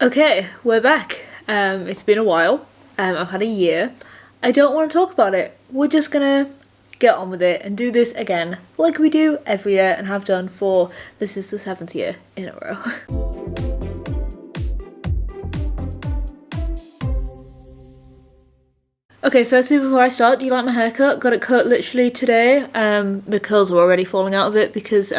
Okay, we're back. It's been a while. I've had a year. I don't want to talk about it. We're just gonna get on with it and do this again, like we do every year and have done for, this is the 7th year in a row. Okay, firstly, before I start, do you like my haircut? Got it cut literally today. The curls are already falling out of it because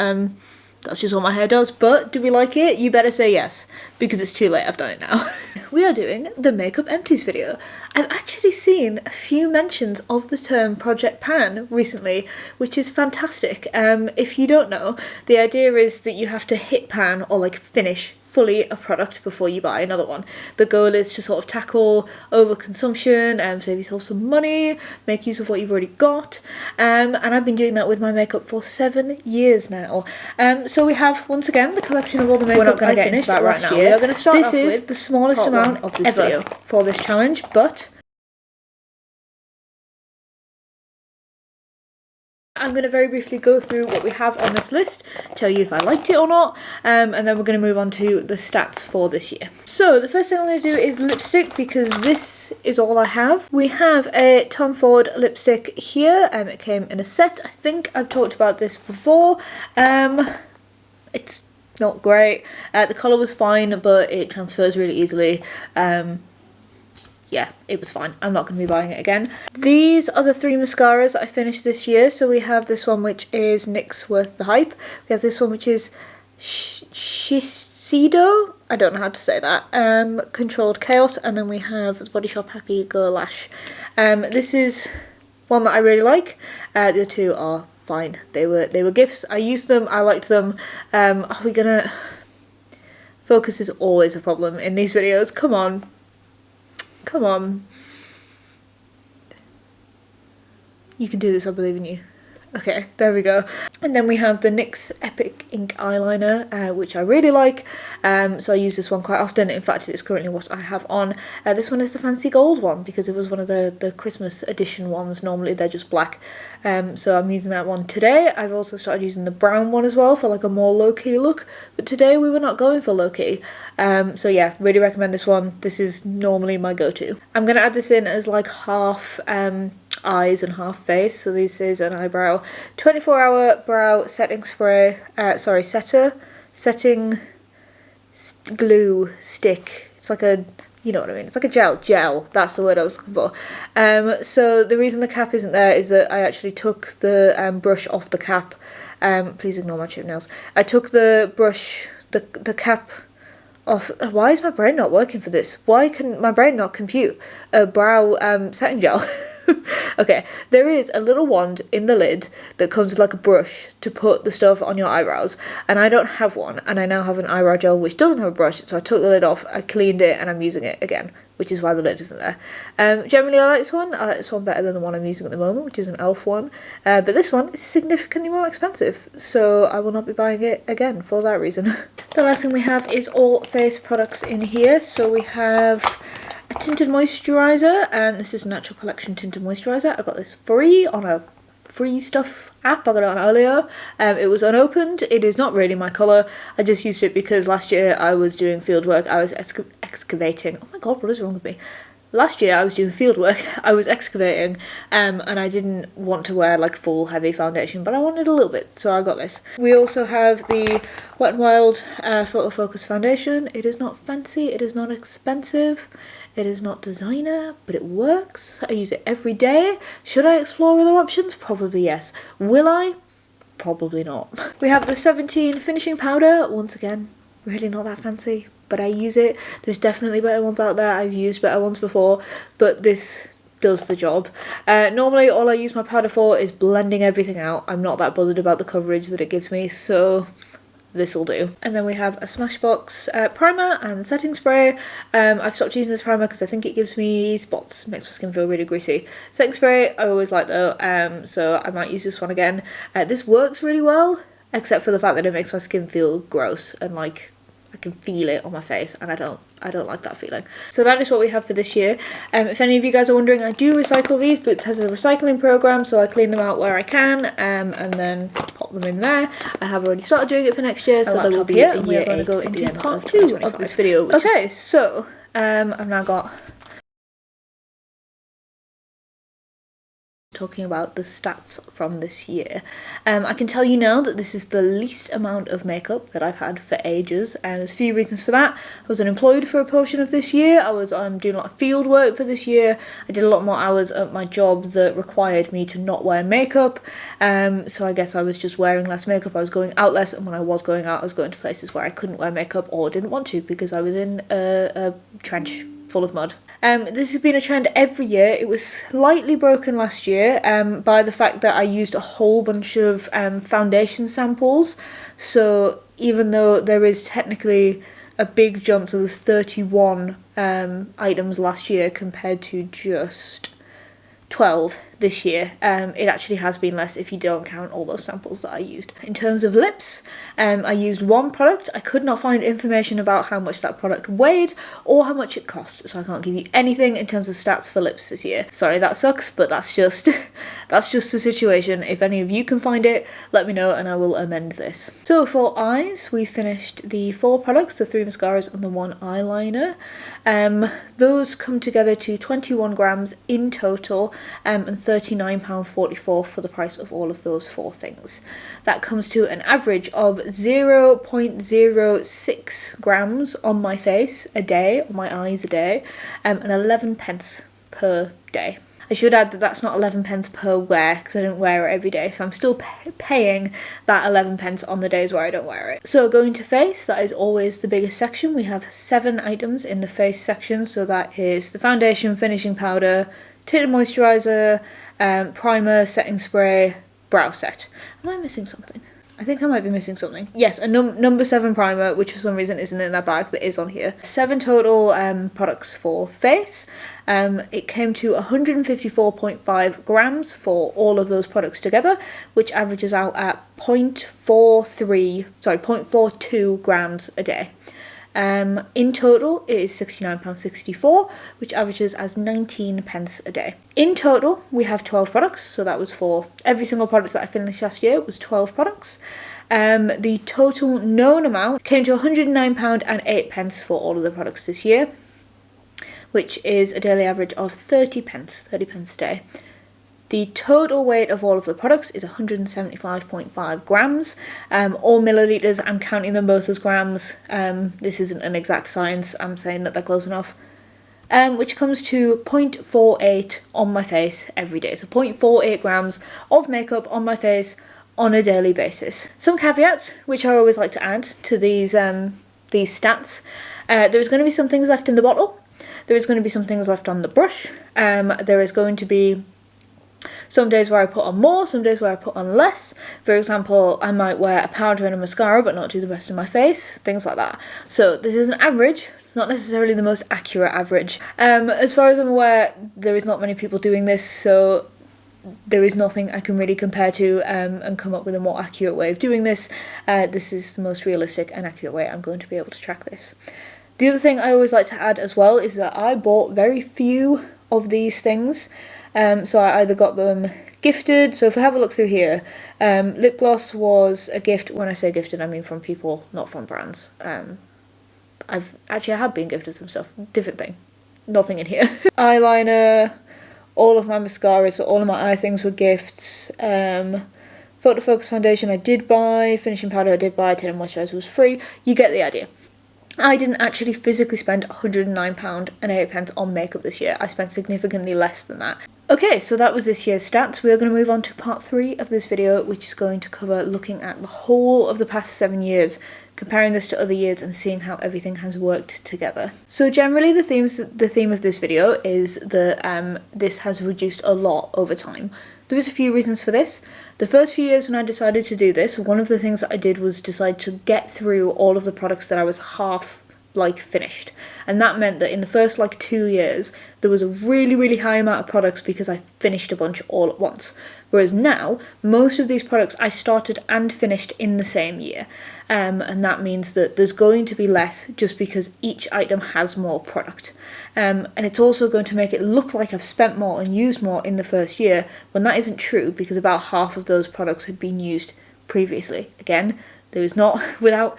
that's just what my hair does. But do we like it? You better say yes, because it's too late. I've done it now. We are doing the Makeup Empties video. I've actually seen a few mentions of the term Project Pan recently, which is fantastic. If you don't know, the idea is that you have to hit pan or like finish fully a product before you buy another one. The goal is to sort of tackle overconsumption and save yourself some money, make use of what you've already got, and I've been doing that with my makeup for 7 years now. So we have, once again, the collection of all the makeup I finished last year. We're going to start off with this is the smallest amount of this video for this challenge, but I'm going to very briefly go through what we have on this list, tell you if I liked it or not, and then we're going to move on to the stats for this year. So the first thing I'm going to do is lipstick, because this is all I have. We have a Tom Ford lipstick here, it came in a set. I think I've talked about this before. It's not great. The colour was fine, but it transfers really easily. Yeah, it was fine. I'm not going to be buying it again. These are the 3 mascaras that I finished this year. So we have this one, which is NYX Worth the Hype. We have this one, which is Shiseido. I don't know how to say that. Controlled Chaos. And then we have the Body Shop Happy Go Lash. This is one that I really like. The other 2 are fine. They were gifts. I used them. I liked them. Are we gonna... Focus is always a problem in these videos. Come on. Come on. You can do this, I believe in you. Okay, there we go. And then we have the NYX Epic Ink Eyeliner, which I really like. So I use this one quite often. In fact, it is currently what I have on. This one is the fancy gold one, because it was one of the Christmas edition ones. Normally they're just black. So I'm using that one today. I've also started using the brown one as well for like a more low-key look. But today we were not going for low-key. So yeah, really recommend this one. This is normally my go-to. I'm going to add this in as like half eyes and half face. So this is an eyebrow 24-hour brow setting spray, setting glue stick. It's like a, you know what I mean, it's like a gel, that's the word I was looking for. So the reason the cap isn't there is that I actually took the brush off the cap. Please ignore my chip nails. I took the brush, the cap off. Why is my brain not working for this? Why can my brain not compute a brow setting gel? Okay, there is a little wand in the lid that comes with like a brush to put the stuff on your eyebrows, and I don't have one, and I now have an eyebrow gel which doesn't have a brush, so I took the lid off, I cleaned it, and I'm using it again, which is why the lid isn't there. Generally I like this one. I like this one better than the one I'm using at the moment, which is an e.l.f. one, but this one is significantly more expensive, so I will not be buying it again for that reason. The last thing we have is all face products in here. So we have a tinted moisturiser, and this is a Natural Collection tinted moisturiser. I got this free on a free stuff app. I got it on earlier. It was unopened. It is not really my colour. I just used it because last year I was doing field work. I was excavating. Oh my god, what is wrong with me? Last year I was doing field work. I was excavating, and I didn't want to wear like full heavy foundation, but I wanted a little bit, so I got this. We also have the Wet n Wild Photo Focus Foundation. It is not fancy. It is not expensive. It is not designer, but it works. I use it every day. Should I explore other options? Probably yes. Will I? Probably not. We have the 17 finishing powder. Once again, really not that fancy, but I use it. There's definitely better ones out there. I've used better ones before, but this does the job. Normally all I use my powder for is blending everything out. I'm not that bothered about the coverage that it gives me, so this'll do. And then we have a Smashbox primer and setting spray. I've stopped using this primer because I think it gives me spots, makes my skin feel really greasy. Setting spray I always like though, so I might use this one again. This works really well, except for the fact that it makes my skin feel gross and like I can feel it on my face, and I don't like that feeling. So that is what we have for this year. If any of you guys are wondering, I do recycle these, but it has a recycling program, so I clean them out where I can, and then pop them in there. I have already started doing it for next year, so there will be a year 8 going to go into part 2 of this video. Okay, so I've now got talking about the stats from this year. I can tell you now that this is the least amount of makeup that I've had for ages, and there's a few reasons for that. I was unemployed for a portion of this year. I was doing a lot of field work for this year. I did a lot more hours at my job that required me to not wear makeup, so I guess I was just wearing less makeup. I was going out less, and when I was going out, I was going to places where I couldn't wear makeup or didn't want to because I was in a trench full of mud. This has been a trend every year. It was slightly broken last year by the fact that I used a whole bunch of foundation samples. So even though there is technically a big jump, so there's 31 items last year compared to just 12 this year, it actually has been less if you don't count all those samples that I used. In terms of lips, I used one product. I could not find information about how much that product weighed or how much it cost, so I can't give you anything in terms of stats for lips this year. Sorry, that sucks, but that's just that's just the situation. If any of you can find it, let me know and I will amend this. So for eyes, we finished the 4 products, the 3 mascaras and the 1 eyeliner. Those come together to 21 grams in total, and £39.44 for the price of all of those 4 things. That comes to an average of 0.06 grams on my face a day, on my eyes a day, and 11 pence per day. I should add that that's not 11 pence per wear, because I don't wear it every day, so I'm still paying that 11 pence on the days where I don't wear it. So going to face, that is always the biggest section. We have 7 items in the face section, so that is the foundation, finishing powder, tinted moisturiser, primer, setting spray, brow set. Am I missing something? I think I might be missing something. Yes, a number 7 primer, which for some reason isn't in that bag, but is on here. 7 total products for face. It came to 154.5 grams for all of those products together, which averages out at 0.42 grams a day. In total, it is £69.64, which averages as 19 pence a day. In total, we have 12 products, so that was for every single product that I finished last year was 12 products. The total known amount came to £109.08 for all of the products this year, which is a daily average of 30 pence a day. The total weight of all of the products is 175.5 grams. All millilitres, I'm counting them both as grams. This isn't an exact science, I'm saying that they're close enough. Which comes to 0.48 on my face every day. So 0.48 grams of makeup on my face on a daily basis. Some caveats, which I always like to add to these stats. There's going to be some things left in the bottle. There is going to be some things left on the brush. There is going to be some days where I put on more, some days where I put on less. For example, I might wear a powder and a mascara but not do the rest of my face, things like that. So this is an average, it's not necessarily the most accurate average. As far as I'm aware, there is not many people doing this, so there is nothing I can really compare to and come up with a more accurate way of doing this. This is the most realistic and accurate way I'm going to be able to track this. The other thing I always like to add as well is that I bought very few of these things. So I either got them gifted, so if we have a look through here, lip gloss was a gift. When I say gifted, I mean from people, not from brands. I have been gifted some stuff, different thing, nothing in here. Eyeliner, all of my mascaras, so all of my eye things were gifts. Photo Focus foundation I did buy, finishing powder I did buy, tinted moisturiser was free. You get the idea. I didn't actually physically spend £109.08 on makeup this year. I spent significantly less than that. Okay, so that was this year's stats. We are going to move on to part 3 of this video, which is going to cover looking at the whole of the past 7 years, comparing this to other years and seeing how everything has worked together. So generally the theme of this video is that this has reduced a lot over time. There was a few reasons for this. The first few years when I decided to do this, one of the things that I did was decide to get through all of the products that I was half like finished, and that meant that in the first like 2 years there was a really high amount of products because I finished a bunch all at once. Whereas now most of these products I started and finished in the same year, and that means that there's going to be less just because each item has more product, and it's also going to make it look like I've spent more and used more in the first year when that isn't true, because about half of those products had been used previously. Again, there is not, without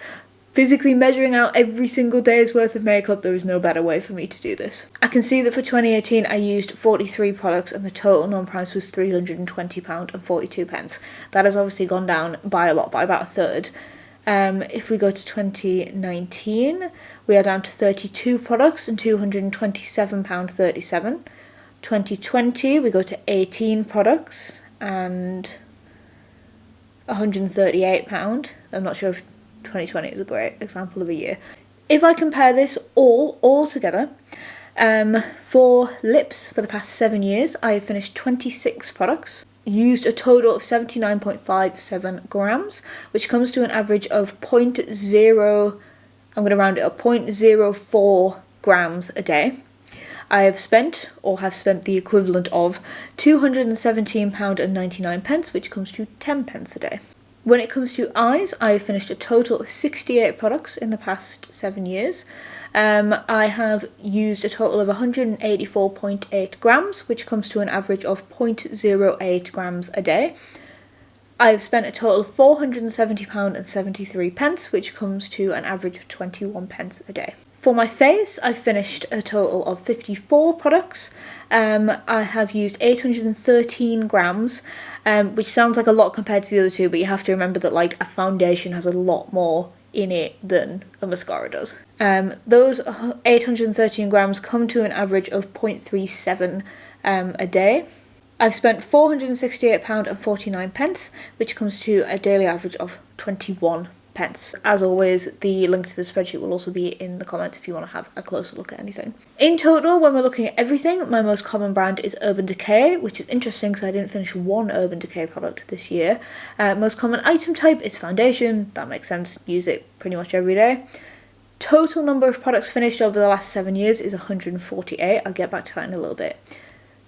physically measuring out every single day's worth of makeup, there is no better way for me to do this. I can see that for 2018 I used 43 products and the total non-price was £320.42. That has obviously gone down by a lot, by about a third. If we go to 2019, we are down to 32 products and £227.37. 2020 we go to 18 products and £138. I'm not sure if 2020 is a great example of a year. If I compare this all together, for lips for the past 7 years, I have finished 26 products, used a total of 79.57 grams, which comes to an average of 0.04 grams a day. I have spent the equivalent of £217.99, which comes to 10 pence a day. When it comes to eyes, I have finished a total of 68 products in the past 7 years. I have used a total of 184.8 grams, which comes to an average of 0.08 grams a day. I have spent a total of £470.73, which comes to an average of 21 pence a day. For my face, I've finished a total of 54 products. I have used 813 grams, which sounds like a lot compared to the other two, but you have to remember that like a foundation has a lot more in it than a mascara does. Those 813 grams come to an average of 0.37 a day. I've spent £468.49, which comes to a daily average of 21 pence. As always, the link to the spreadsheet will also be in the comments if you want to have a closer look at anything. In total, when we're looking at everything, my most common brand is Urban Decay, which is interesting because I didn't finish one Urban Decay product this year. Most common item type is foundation. That makes sense, use it pretty much every day. Total number of products finished over the last 7 years is 148. I'll get back to that in a little bit.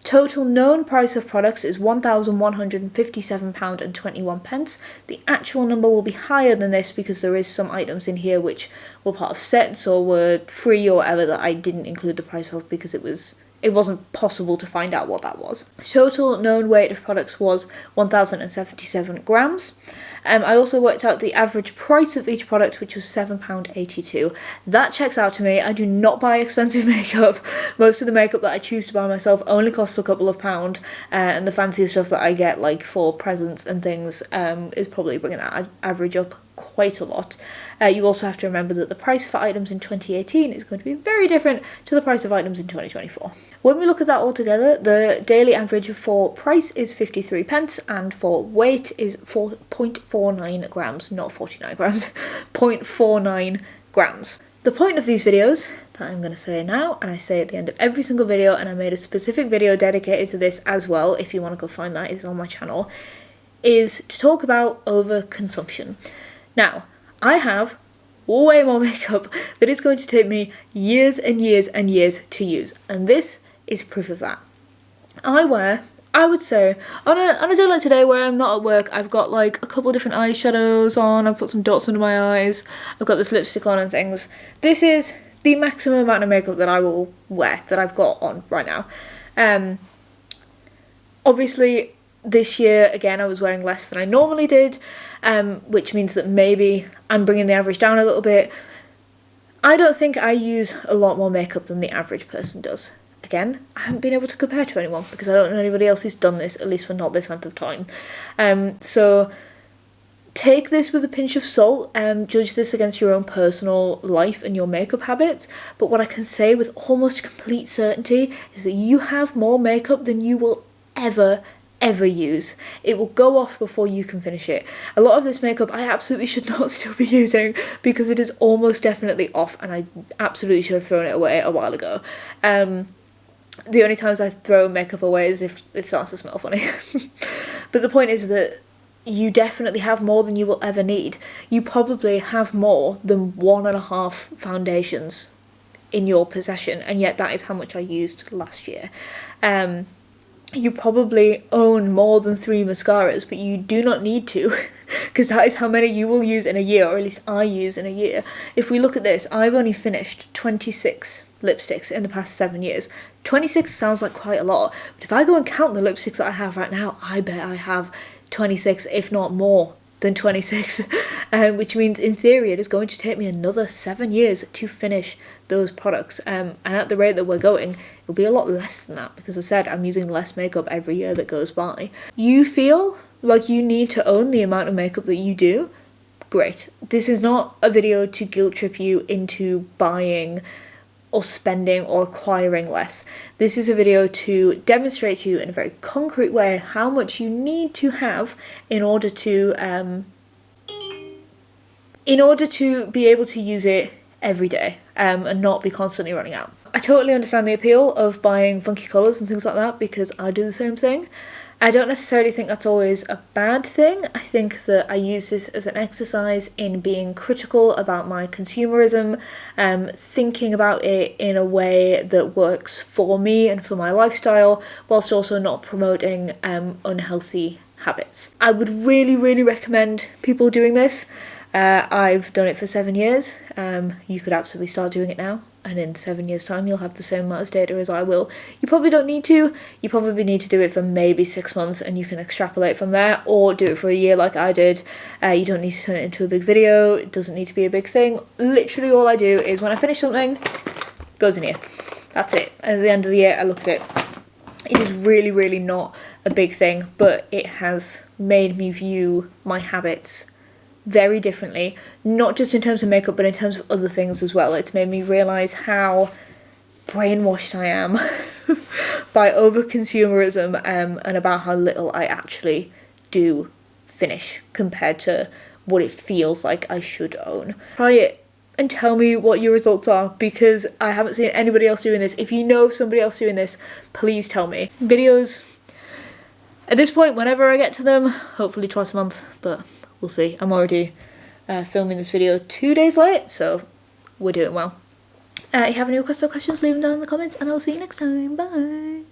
Total known price of products is £1,157.21. The actual number will be higher than this because there is some items in here which were part of sets or were free or whatever that I didn't include the price of because it wasn't possible to find out what that was. Total known weight of products was 1,077 grams. I also worked out the average price of each product, which was £7.82. That checks out to me. I do not buy expensive makeup. Most of the makeup that I choose to buy myself only costs a couple of pounds, and the fancier stuff that I get like for presents and things is probably bringing that average up quite a lot. You also have to remember that the price for items in 2018 is going to be very different to the price of items in 2024. When we look at that all together, the daily average for price is 53 pence and for weight is 0.49 grams, not 49 grams, 0.49 grams. The point of these videos that I'm going to say now, and I say at the end of every single video, and I made a specific video dedicated to this as well, if you want to go find that, it's on my channel, is to talk about overconsumption. Now, I have way more makeup that is going to take me years and years and years to use, and this is proof of that. I would say, on a day like today where I'm not at work, I've got like a couple different eyeshadows on, I've put some dots under my eyes, I've got this lipstick on and things. This is the maximum amount of makeup that I will wear, that I've got on right now. Obviously, this year, again, I was wearing less than I normally did, which means that maybe I'm bringing the average down a little bit. I don't think I use a lot more makeup than the average person does. Again, I haven't been able to compare to anyone because I don't know anybody else who's done this, at least for not this length of time. So take this with a pinch of salt, judge this against your own personal life and your makeup habits, but what I can say with almost complete certainty is that you have more makeup than you will ever use. It will go off before you can finish it. A lot of this makeup I absolutely should not still be using because it is almost definitely off and I absolutely should have thrown it away a while ago. The only times I throw makeup away is if it starts to smell funny. But the point is that you definitely have more than you will ever need. You probably have more than 1.5 foundations in your possession, and yet that is how much I used last year. You probably own more than 3 mascaras, but you do not need to, because that is how many you will use in a year, or at least I use in a year. If we look at this, I've only finished 26 lipsticks in the past 7 years. 26 sounds like quite a lot, but if I go and count the lipsticks that I have right now, I bet I have 26, if not more than 26, which means in theory it is going to take me another 7 years to finish those products, and at the rate that we're going, it'll be a lot less than that, because I said I'm using less makeup every year that goes by. You feel like you need to own the amount of makeup that you do? Great. This is not a video to guilt trip you into buying or spending or acquiring less. This is a video to demonstrate to you in a very concrete way how much you need to have in order to be able to use it every day, and not be constantly running out. I totally understand the appeal of buying funky colours and things like that, because I do the same thing. I don't necessarily think that's always a bad thing. I think that I use this as an exercise in being critical about my consumerism, thinking about it in a way that works for me and for my lifestyle, whilst also not promoting unhealthy habits. I would really, really recommend people doing this. I've done it for 7 years. You could absolutely start doing it now, and in 7 years' time you'll have the same amount of data as I will. You probably don't need to. You probably need to do it for maybe 6 months, and you can extrapolate from there, or do it for a year like I did. You don't need to turn it into a big video. It doesn't need to be a big thing. Literally all I do is when I finish something, it goes in here. That's it. And at the end of the year I look at it. It is really, really not a big thing, but it has made me view my habits very differently, not just in terms of makeup, but in terms of other things as well. It's made me realise how brainwashed I am by over-consumerism, and about how little I actually do finish compared to what it feels like I should own. Try it and tell me what your results are, because I haven't seen anybody else doing this. If you know of somebody else doing this, please tell me. Videos, at this point, whenever I get to them, hopefully twice a month, but we'll see. I'm already filming this video 2 days late, so we're doing well. If you have any requests or questions, leave them down in the comments, and I'll see you next time. Bye!